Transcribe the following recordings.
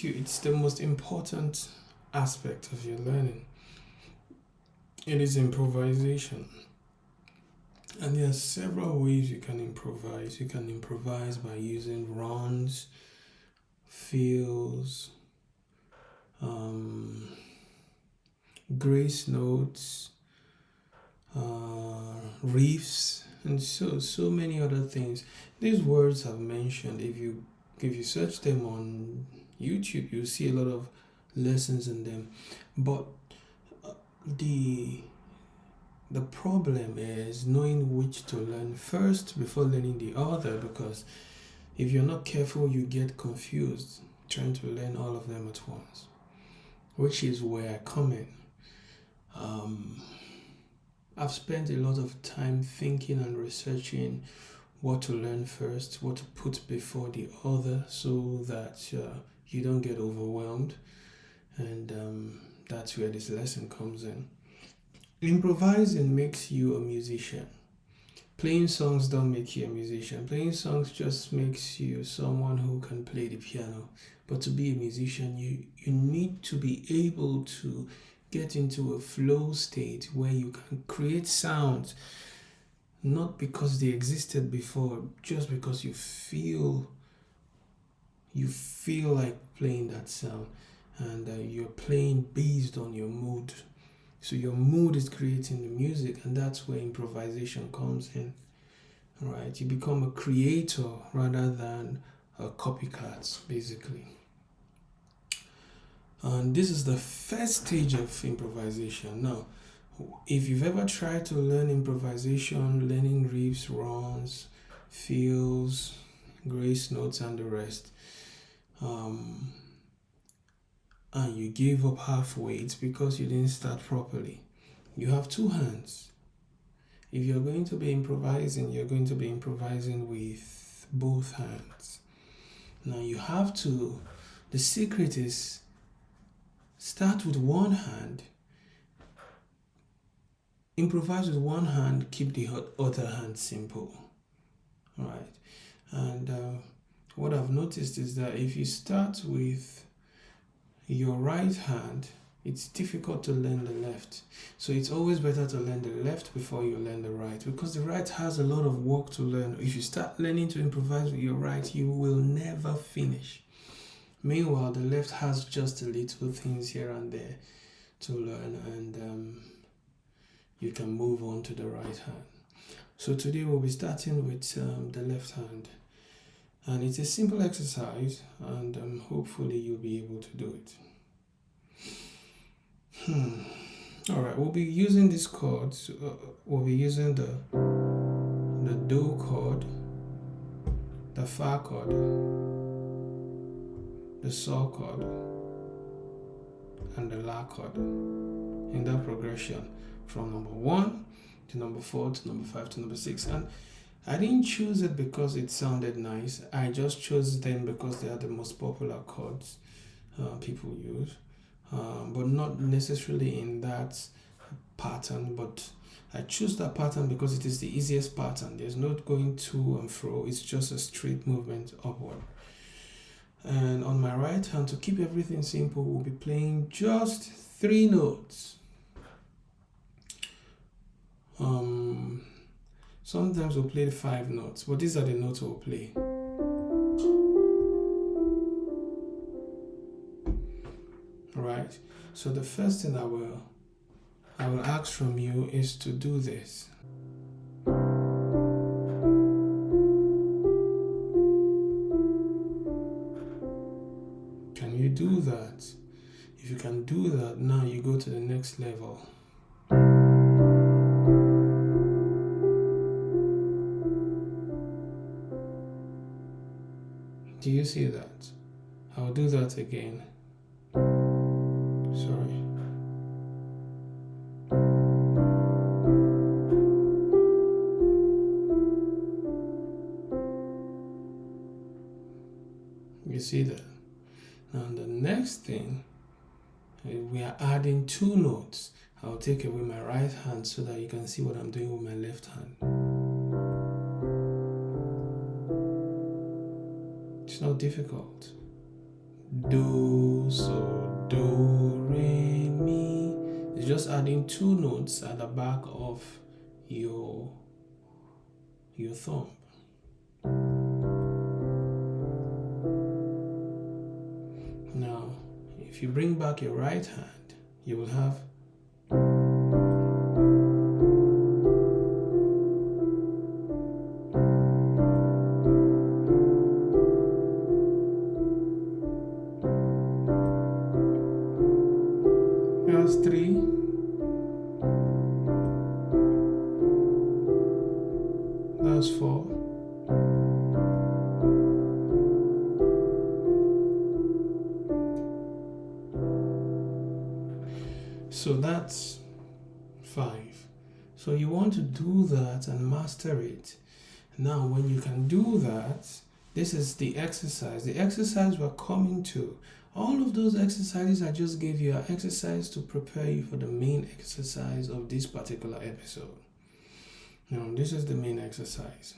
It's the most important aspect of your learning. It is improvisation. And there are several ways you can improvise. You can improvise by using runs, fills, um, grace notes, riffs, and so many other things. These words I've mentioned, if you search them on YouTube, you'll see a lot of lessons in them. But the the problem is knowing which to learn first before learning the other, because if you're not careful, you get confused trying to learn all of them at once, which is where I come in. Um, I've spent a lot of time thinking and researching what to learn first, what to put before the other, so that you don't get overwhelmed. And that's where this lesson comes in. Improvising makes you a musician. Playing songs don't make you a musician. Playing songs just makes you someone who can play the piano. But to be a musician, you need to be able to get into a flow state where you can create sounds, not because they existed before, just because you feel like playing that sound, and you're playing based on your mood. So your mood is creating the music, and that's where improvisation comes in. Right? You become a creator rather than a copycat, basically. And this is the first stage of improvisation. Now, if you've ever tried to learn improvisation, learning riffs, runs, fills, grace notes, and the rest, um, and you gave up halfway, it's because you didn't start properly. You have two hands. If you're going to be improvising, you're going to be improvising with both hands. Now the secret is start with one hand, improvise with one hand, keep the other hand simple. Right? And what I've noticed is that if you start with your right hand, it's difficult to learn the left. So it's always better to learn the left before you learn the right, because the right has a lot of work to learn. If you start learning to improvise with your right, you will never finish. Meanwhile, the left has just a little things here and there to learn, and you can move on to the right hand. So today we'll be starting with the left hand. And it's a simple exercise, and hopefully you'll be able to do it. Alright, we'll be using these chords. We'll be using the Do chord, the Fa chord, the Sol chord, and the La chord in that progression from number 1 to number 4 to number 5 to number 6. And I didn't choose it because it sounded nice. I just chose them because they are the most popular chords people use, but not necessarily in that pattern. But I choose that pattern because it is the easiest pattern. There's not going to and fro. It's just a straight movement upward. And on my right hand, to keep everything simple, we'll be playing just 3 notes. Sometimes we'll play 5 notes, but these are the notes we'll play. Right? So the first thing I will ask from you is to do this. Can you do that? If you can do that, now you go to the next level. Do you see that? I'll do that again. Sorry. You see that? Now the next thing, we are adding 2 notes. I'll take away my right hand so that you can see what I'm doing with my left hand. It's not difficult. do, so do, re, mi. It's just adding two notes at the back of your thumb. Now, if you bring back your right hand, you will have that's three, that's four, so that's 5. So you want to do that and master it. Now, when you can do that, this is the exercise. The exercise we're coming to. All of those exercises I just gave you are exercises to prepare you for the main exercise of this particular episode. Now, this is the main exercise.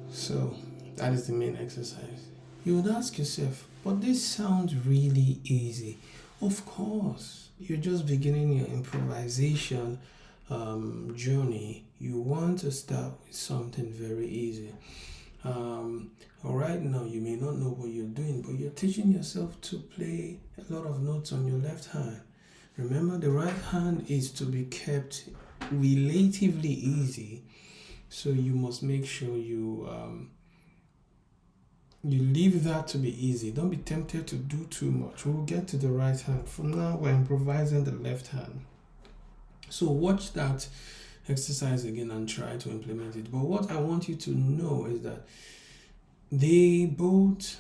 So that is the main exercise. You would ask yourself, but this sounds really easy. Of course, you're just beginning your improvisation journey. You want to start with something very easy. Right now, you may not know what you're doing, but you're teaching yourself to play a lot of notes on your left hand. Remember, the right hand is to be kept relatively easy. So you must make sure you leave that to be easy. Don't be tempted to do too much. We'll get to the right hand. For now, we're improvising the left hand. So watch that exercise again and try to implement it. But what I want you to know is that they both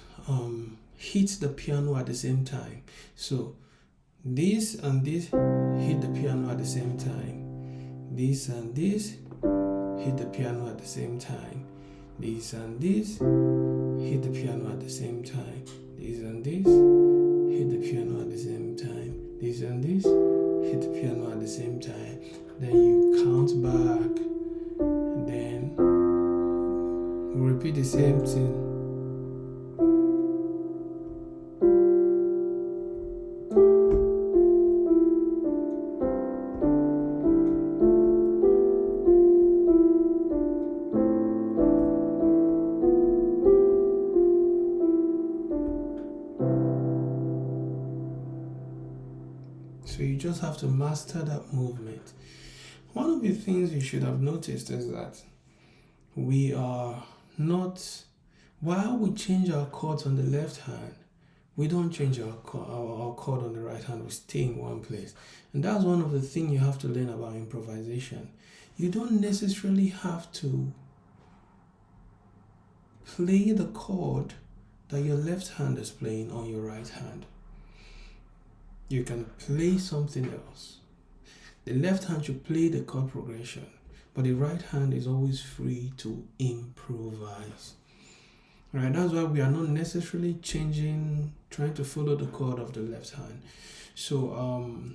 hit the piano at the same time. So this and this hit the piano at the same time. This and this hit the piano at the same time. This and this hit the piano at the same time. This and this hit the piano at the same time. This and this hit the piano at the same time. Then you count back. Then repeat the same thing. So you just have to master that movement. One of the things you should have noticed is that we are not, while we change our chords on the left hand, we don't change our chord on the right hand. We stay in one place. And that's one of the things you have to learn about improvisation. You don't necessarily have to play the chord that your left hand is playing on your right hand. You can play something else. The left hand should play the chord progression, but the right hand is always free to improvise. Right? That's why we are not necessarily trying to follow the chord of the left hand. So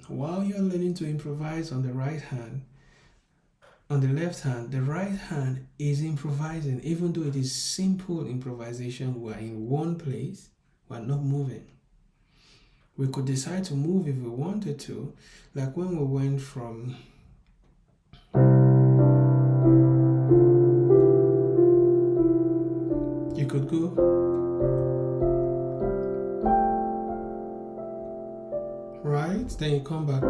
while you're learning to improvise on the right hand, on the left hand, the right hand is improvising. Even though it is simple improvisation, we're in one place, we're not moving. We could decide to move if we wanted to, like when we went from you could go right, then you come back.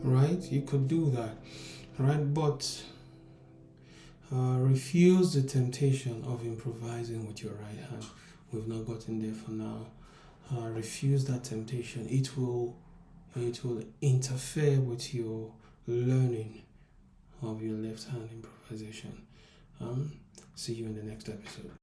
Right, you could do that, right? But refuse the temptation of improvising with your right hand. We've not gotten there for now. Refuse that temptation. It will interfere with your learning of your left hand improvisation. See you in the next episode.